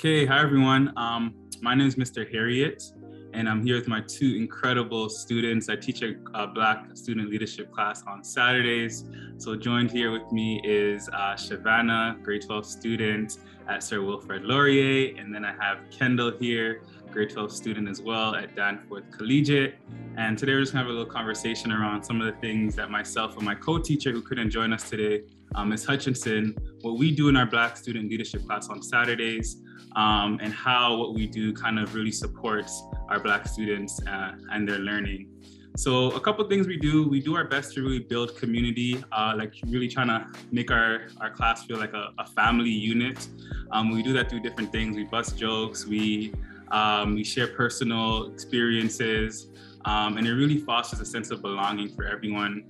Okay, hi everyone. My name is Mr. Harriot, and I'm here with my two incredible students. I teach a Black student leadership class on Saturdays. So joined here with me is Shavannah, grade 12 student at Sir Wilfrid Laurier, and then I have Kendall here, grade 12 student as well at Danforth Collegiate. And today we're just gonna have a little conversation around some of the things that myself and my co-teacher who couldn't join us today, Ms. Hutchinson, what we do in our Black student leadership class on Saturdays, and how what we do kind of really supports our Black students and their learning. So a couple of things we do our best to really build community, like really trying to make our class feel like a family unit. We do that through different things. We bust jokes, we share personal experiences, and it really fosters a sense of belonging for everyone.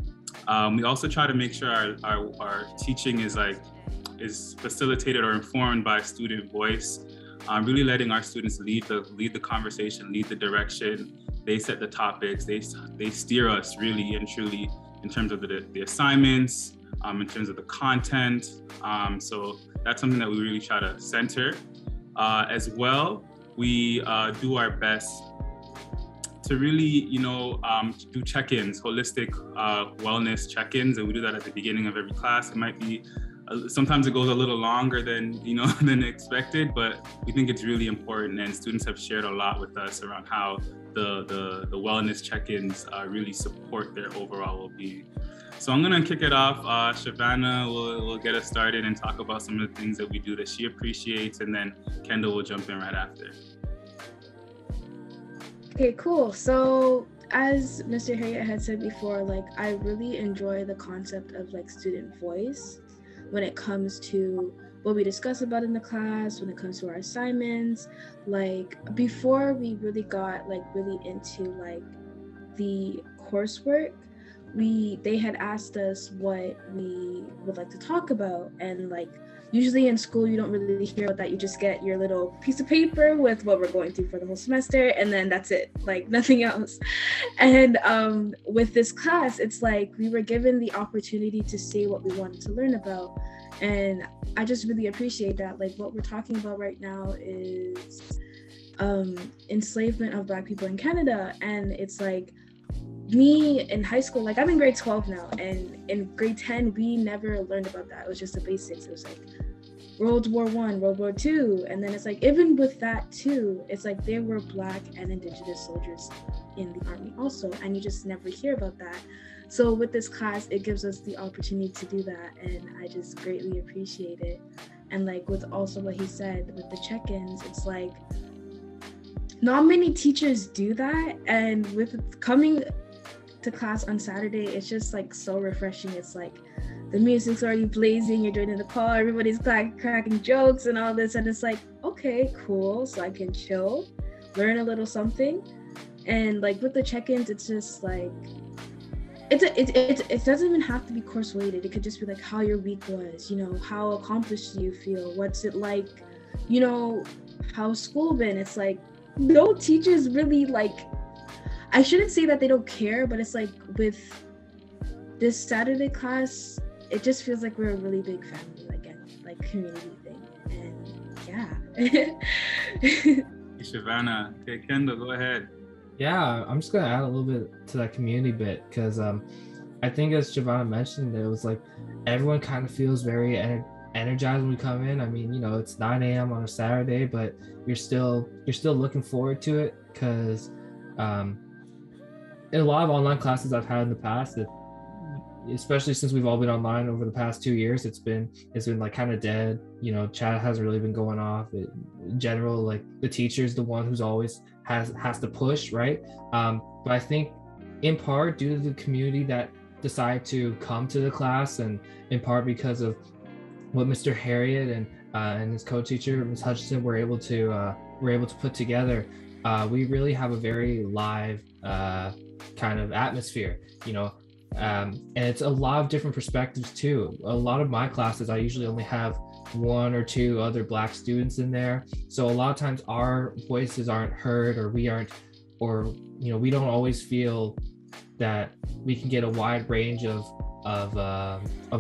We also try to make sure our teaching is facilitated or informed by student voice, really letting our students lead the conversation, lead the direction. They set the topics, they steer us really and truly in terms of the assignments, in terms of the content. So that's something that we really try to center. As well, we do our best to really, do check-ins, holistic wellness check-ins, and we do that at the beginning of every class. It might be, sometimes it goes a little longer than than expected, but we think it's really important, and students have shared a lot with us around how the wellness check-ins really support their overall well-being. So I'm gonna kick it off. Shavannah will get us started and talk about some of the things that we do that she appreciates, and then Kendall will jump in right after. Okay, cool. So as Mr. Harriot had said before, I really enjoy the concept of student voice when it comes to what we discuss about in the class, when it comes to our assignments. Before we really got really into the coursework, they had asked us what we would like to talk about, and usually in school you don't really hear about that. You just get your little piece of paper with what we're going through for the whole semester, and then that's it, nothing else. And with this class, it's we were given the opportunity to say what we wanted to learn about, and I just really appreciate that. What we're talking about right now is enslavement of Black people in Canada, and it's me in high school, I'm in grade 12 now, and in grade 10 we never learned about that. It was just the basics. It was World War I, World War II, and then it's even with that too, it's there were Black and Indigenous soldiers in the army also, and you just never hear about that. So with this class, it gives us the opportunity to do that, and I just greatly appreciate it. And with also what he said with the check-ins, it's not many teachers do that, and with coming to class on Saturday, it's just so refreshing. It's the music's already blazing, you're doing in the car, everybody's cracking jokes and all this, and it's okay, cool, so I can chill, learn a little something. And with the check-ins, it's just it doesn't even have to be course related. It could just be how your week was, how accomplished do you feel, what's it how's school been. It's no teachers really I shouldn't say that they don't care, but it's with this Saturday class, it just feels we're a really big family again, community thing. And yeah. Hey, Shavannah. Okay, Kendall, go ahead. Yeah, I'm just gonna add a little bit to that community bit, because I think, as Shavannah mentioned, it was everyone kind of feels very energized when we come in. I mean, it's 9 a.m. on a Saturday, but you're still looking forward to it, because in a lot of online classes I've had in the past, especially since we've all been online over the past 2 years, it's been kind of dead. Chat hasn't really been going off. In general, the teacher's the one who's always has to push, right? But I think in part due to the community that decided to come to the class, and in part because of what Mr. Harriot and his co-teacher, Ms. Hutchinson, were able to put together, we really have a very live kind of atmosphere, and it's a lot of different perspectives too. A lot of my classes, I usually only have 1 or 2 other Black students in there, so a lot of times our voices aren't heard, or we don't always feel that we can get a wide range of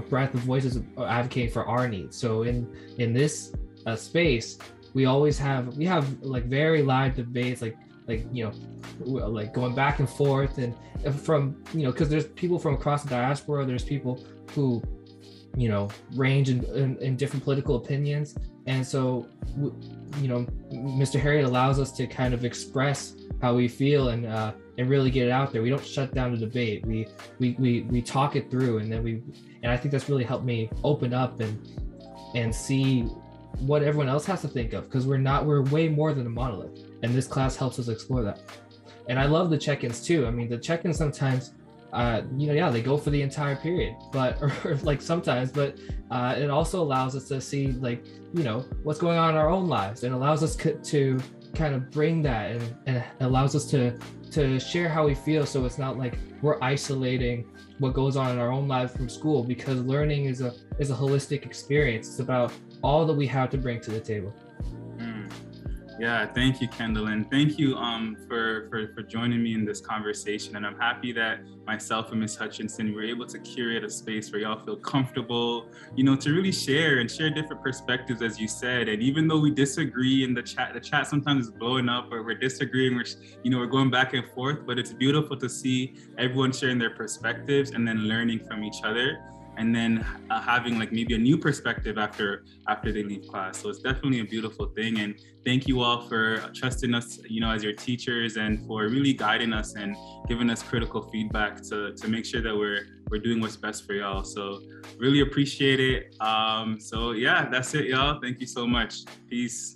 breadth of voices advocating for our needs. So in this space, we have like very live debates, like like going back and forth, and from because there's people from across the diaspora, there's people who range in different political opinions, and so Mr. Harriot allows us to kind of express how we feel and really get it out there. We don't shut down the debate. We talk it through, and I think that's really helped me open up and see what everyone else has to think of, because we're way more than a monolith, and this class helps us explore that. And I love the check-ins too. I mean, the check-ins sometimes they go for the entire period, or like sometimes, but it also allows us to see what's going on in our own lives, and allows us to kind of bring that, and allows us to share how we feel. So it's not like we're isolating what goes on in our own lives from school, because learning is a holistic experience. It's about all that we have to bring to the table. Yeah, thank you, Kendall, and thank you for joining me in this conversation. And I'm happy that myself and Ms. Hutchinson were able to curate a space where y'all feel comfortable, to really share different perspectives, as you said. And even though we disagree in the chat sometimes is blowing up, or we're disagreeing, we're going back and forth, but it's beautiful to see everyone sharing their perspectives and then learning from each other, and then having maybe a new perspective after they leave class. So it's definitely a beautiful thing. And thank you all for trusting us, as your teachers, and for really guiding us and giving us critical feedback to make sure that we're doing what's best for y'all. So really appreciate it. So yeah, that's it, y'all. Thank you so much. Peace.